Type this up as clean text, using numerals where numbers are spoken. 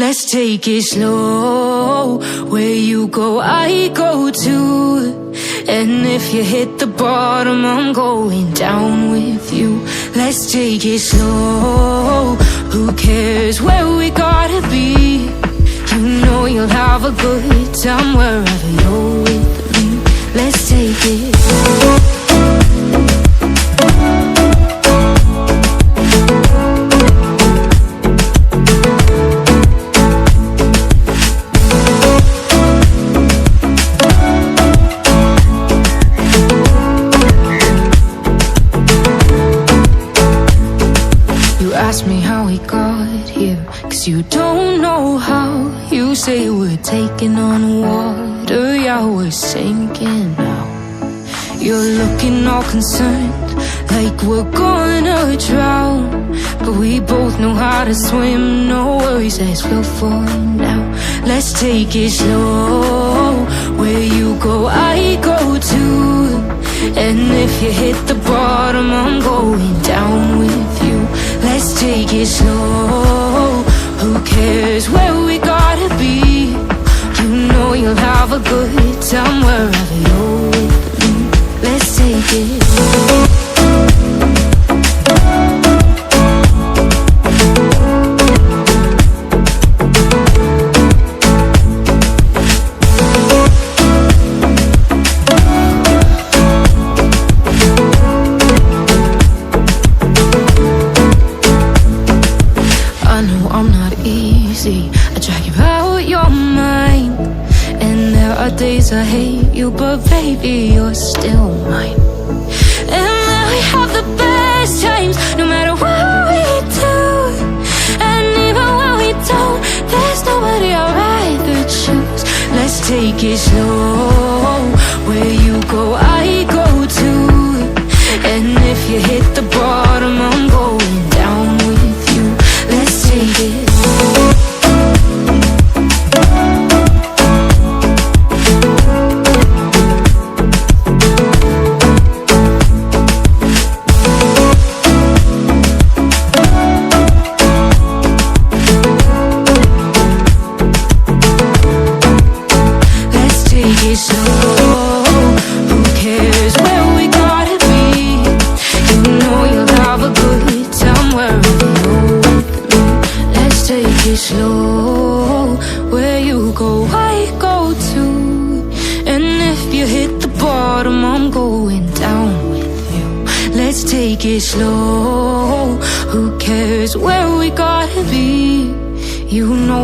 Let's take it slow. Where you go, I go too. And if you hit the bottom, I'm going down with you. Let's take it slow. Who cares where we gotta be? You know you'll have a good time wherever you're with me. Let's take it slow. Ask me how we got here, 'cause you don't know how. You say we're taking on water, yeah, we're sinking now. You're looking all concerned, like we're gonna drown. But we both know how to swim, no worries as we'll fall now. Let's take it slow. Where you go, I go too. And if you hit the bottom, I'm going down with you. Let's take it slow. Who cares where we gotta be? You know you'll have a good time wherever you're with me. Let's take it slow. I drag you out your mind, and there are days I hate you, but baby, you're still mine. And then we have the best times, no matter what we do. And even when we don't, there's nobody I'd rather choose. Let's take it slow. Where you go, I go too. And if you hit the bottom, I'm going down with you. Let's take it slow. Slow, where you go, I go too. And if you hit the bottom, I'm going down with you. Let's take it slow. Who cares where we gotta be? You know